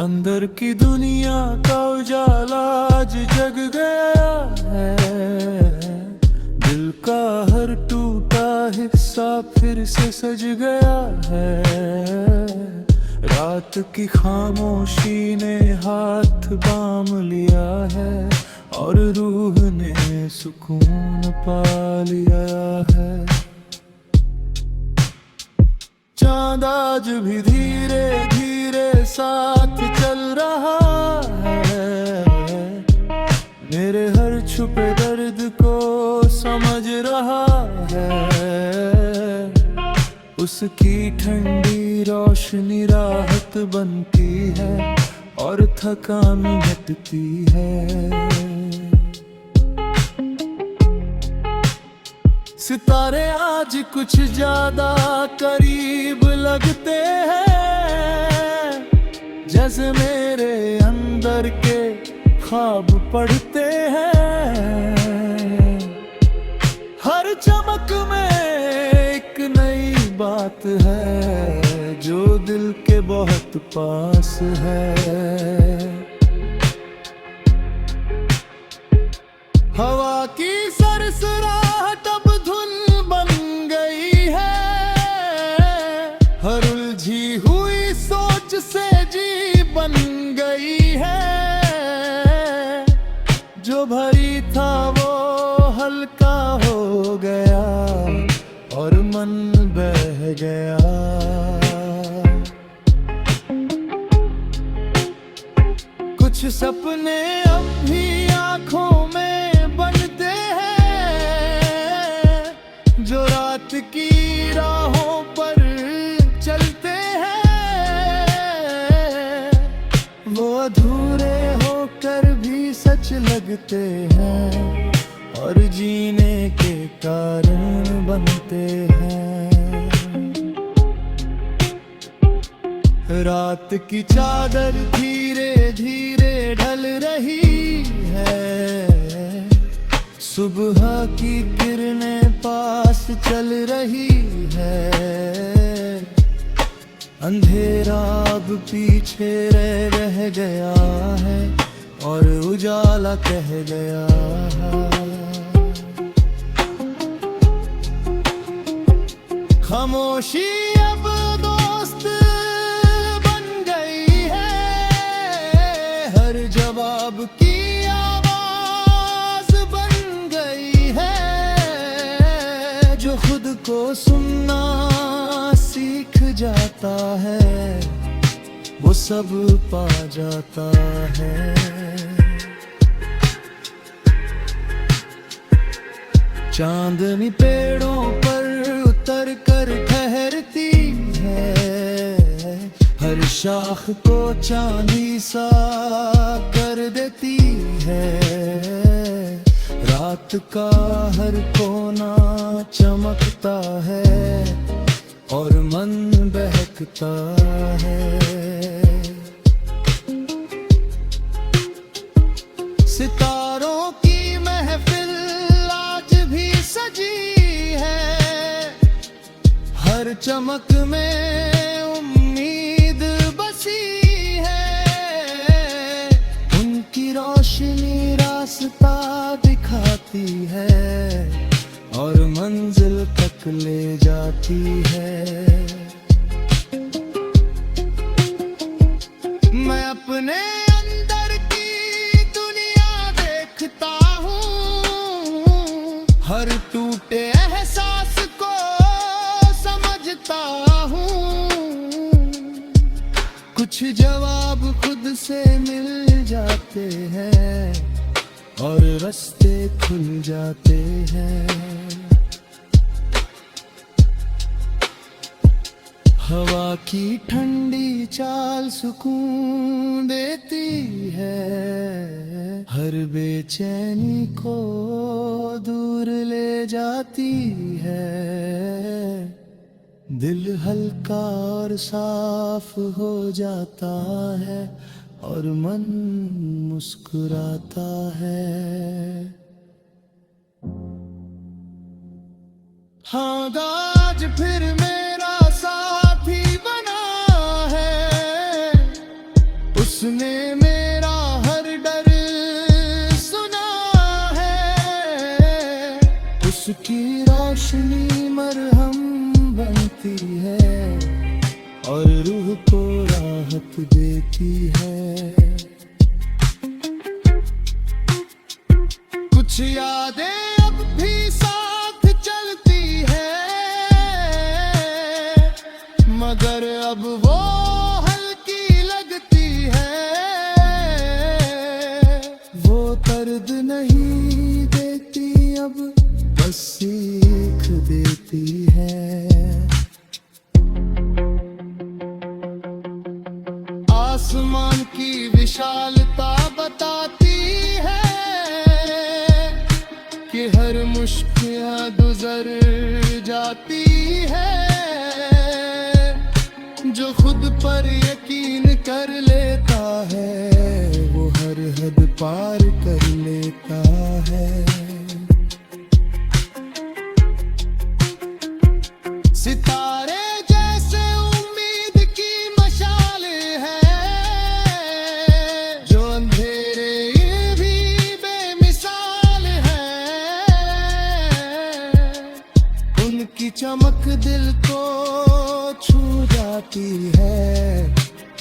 अंदर की दुनिया का उजाला आज जग गया है। दिल का हर टूटा हिस्सा फिर से सज गया है। रात की खामोशी ने हाथ बाम लिया है और रूह ने सुकून पा लिया है। चांद आज भी धीरे धीरे साथ चल रहा है। मेरे हर छुपे दर्द को समझ रहा है। उसकी ठंडी रोशनी राहत बनती है और थकान मिटती है। सितारे आज कुछ ज्यादा करीब लगते हैं, जैसे मेरे अंदर के ख्वाब पढ़ते हैं। हर चमक में एक नई बात है जो दिल के बहुत पास है। हवा की सरसराहट अब धुन बन गई है। हर उलझी हुई सोच से जी बन गई है। जो भरी था वो हल्का हो गया और मन बह गया। कुछ सपने अब भी आंखों में बनते हैं, जो रात की राहों पर चलते हैं। वो अधूरे होकर भी सच लगते हैं और जीने के कारण बनते हैं। रात की चादर धीरे धीरे ढल रही है। सुबह की किरणें पास चल रही है। अंधेरा अब पीछे रह गया है और उजाला कह गया है। खामोशी अब दोस्त बन गई है। हर जवाब की आवाज बन गई है। जो खुद को सुनना सीख जाता है वो सब पा जाता है। चांदनी पेड़ों पर उतर कर ठहरती है। हर शाख को चांदी सा कर देती है। रात का हर कोना चमकता है और मन बहकता है। सितारों की महफिल आज भी सजी है। हर चमक में उम्मीद बसी है। उनकी रोशनी रास्ता दिखाती है और मंजिल तक ले जाती है। मैं अपने अंदर की दुनिया देखता हूँ। हर टूटे एहसास को समझता हूँ। कुछ जवाब खुद से मिल जाते हैं और रास्ते खुल जाते हैं। हवा की ठंडी चाल सुकून देती है। हर बेचैनी को दूर ले जाती है। दिल हल्का और साफ हो जाता है और मन मुस्कुराता है। हाँ, आज फिर मेरा साथी बना है। उस राहत देती है। कुछ यादें अब भी साथ चलती है, मगर अब वो हल्की लगती है। वो दर्द नहीं देती अब, बस सीख देती है। आसमान की विशालता बताती है कि हर मुश्किल गुजर जाती है। जो खुद पर यकीन कर लेता है, वो हर हद पार कर लेता है। सितारे जैसे उम्मीद की मशाल है, जो अंधेरे भी बेमिसाल है। उनकी चमक दिल को छू जाती है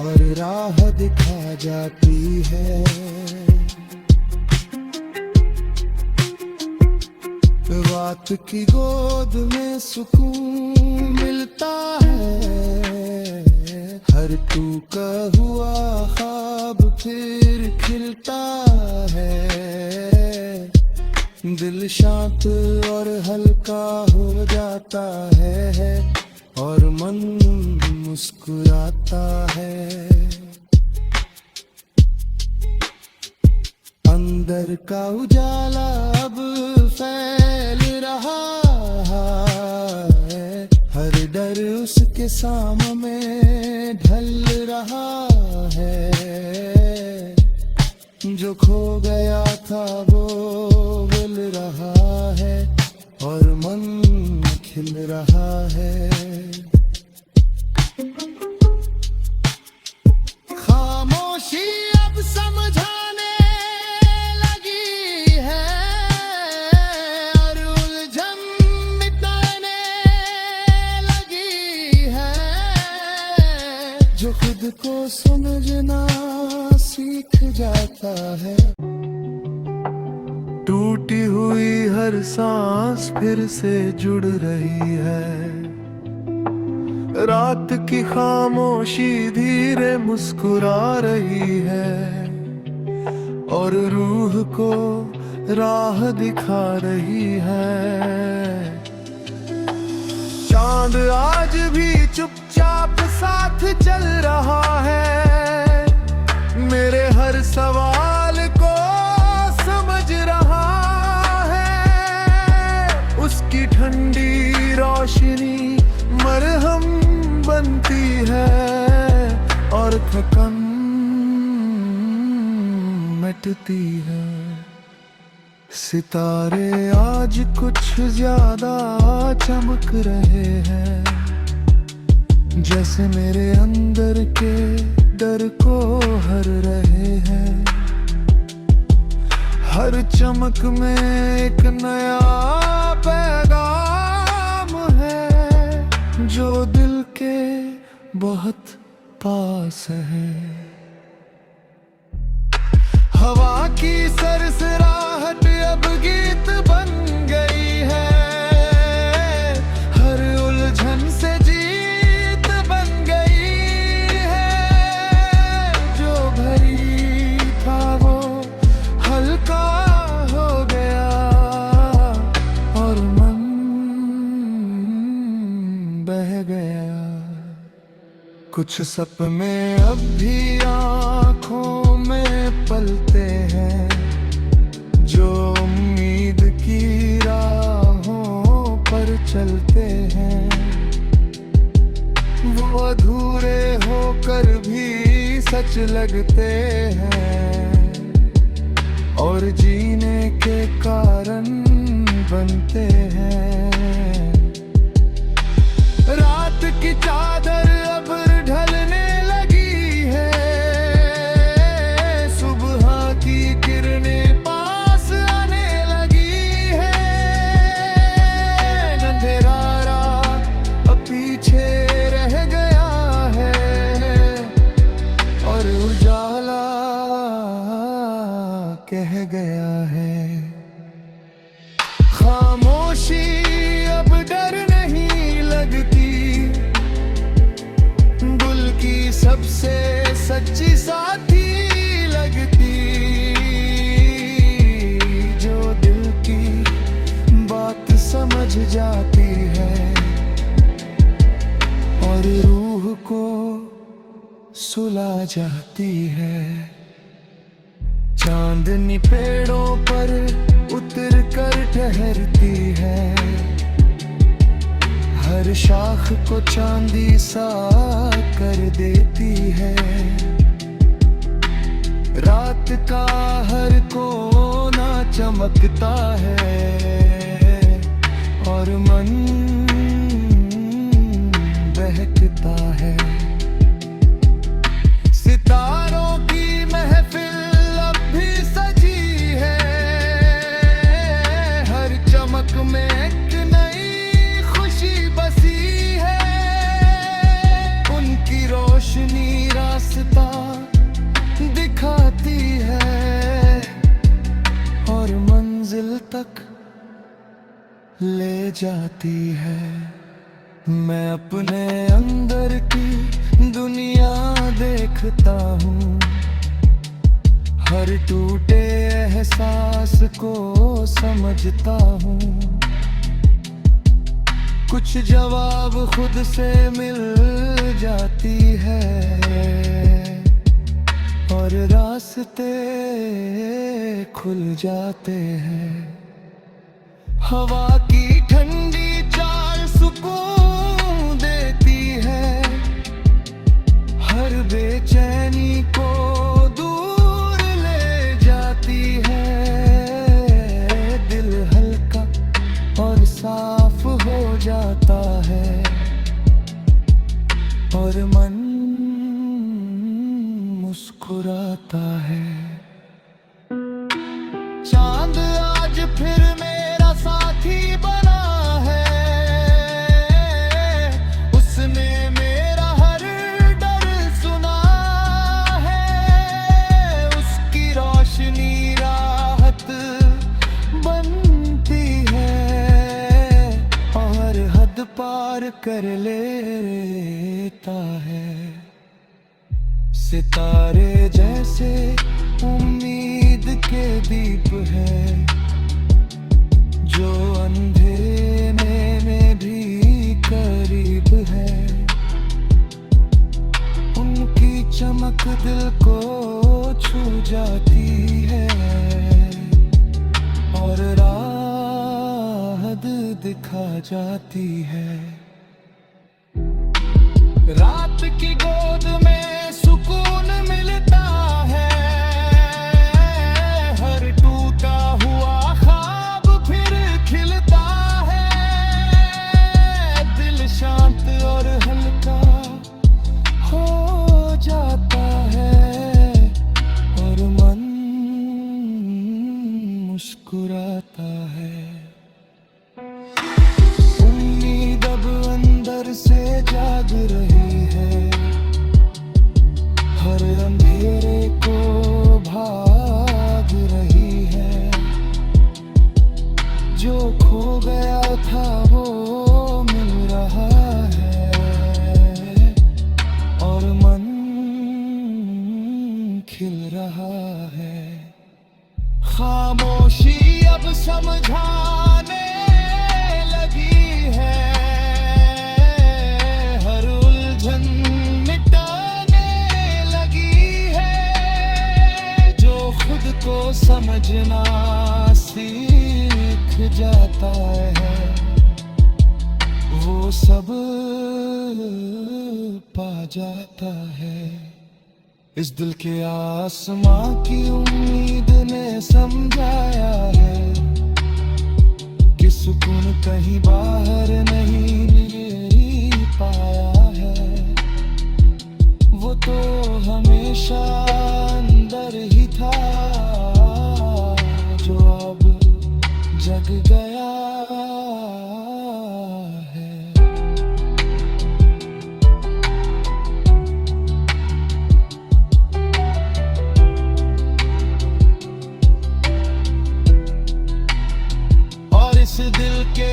और राह दिखा जाती है। रात की गोद में सुकून मिलता है, हर टूटा हुआ ख्वाब फिर खिलता है। दिल शांत और हल्का हो जाता है और मन मुस्कुराता है। अंदर का उजाला अब फैल रहा है, हर डर उसके सामने ढल रहा है। जो खो गया था वो मिल रहा है और मन खिल रहा है। खामोशी अब समझाने लगी है और उलझन मिटाने लगी है। जो खुद को समझना सीख जाता है, टूटी हुई हर सांस फिर से जुड़ रही है। रात की खामोशी धीरे मुस्कुरा रही है और रूह को राह दिखा रही है। चांद आज भी चुपचाप साथ चल रहा है, मेरे हर सवाल को समझ रहा है। उसकी ठंडी रोशनी मरहम बनती है और थकन मिटती है। सितारे आज कुछ ज्यादा चमक रहे हैं, जैसे मेरे अंदर के डर को हर रहे हैं। हर चमक में एक नया पैगाम है, जो दिल के बहुत पास है। हवा की सरसराहट अब गीत बन गई है, हर उलझन से जीत बन गई है। जो भरी था वो हल्का हो गया और मन बह गया। कुछ सपने अब भी आँखों में पलते हैं, जो उम्मीद की राहों पर चलते हैं। वो अधूरे होकर भी सच लगते हैं और जीने के कारण बनते हैं। रात की चादर अब ढलने लगी है, सुबह की किरणें पास आने लगी है। अंधेरा अब पीछे रह गया है और रूह को सुला जाती है। चांदनी पेड़ों पर उतर कर ठहरती है, हर शाख को चांदी सा कर देती है। रात का हर कोना चमकता है और मन बहकता है। सितारों की महफिल अब भी सजी है, हर चमक में एक नई खुशी बसी है। उनकी रोशनी रास्ता दिखाती है और मंजिल तक ले जाती है। मैं अपने अंदर की दुनिया देखता हूँ, हर टूटे एहसास को समझता हूँ। कुछ जवाब खुद से मिल जाती है और रास्ते खुल जाते हैं। हवा की ठंडी चाल सुकून देती है, हर बेचैनी को दूर ले जाती है। दिल हल्का और साफ हो जाता है और मन मुस्कुराता है। चांद आज फिर मेरा साथी बना है, उसने मेरा हर डर सुना है। उसकी रोशनी राहत बनती है और हद पार कर लेता है। सितारे जैसे उम्मीद के दीप है, जो अंधेरे में भी करीब है। उनकी चमक दिल को छू जाती है और राह दिखा जाती है। रात की गोद में सुकून मिलता है, हर टूटा हुआ ख्वाब फिर खिलता है। दिल शांत और हल्का हो जाता है और मन मुस्कुराता है। उम्मीद अब अंदर से जाग रही है, हर अंधेरे को भाग रही है। जो खो गया था वो मिल रहा है और मन खिल रहा है। खामोशी अब समझाने लगी है, हर उलझन मिटाने लगी है। जो खुद को समझना सीख जाता है, वो सब पा जाता है। इस दिल के आसमां की उम्मीद ने समझाया है कि सुकून कहीं बाहर नहीं पाया है। वो तो हमेशा अंदर ही था, जो अब जग गया है। और इस दिल के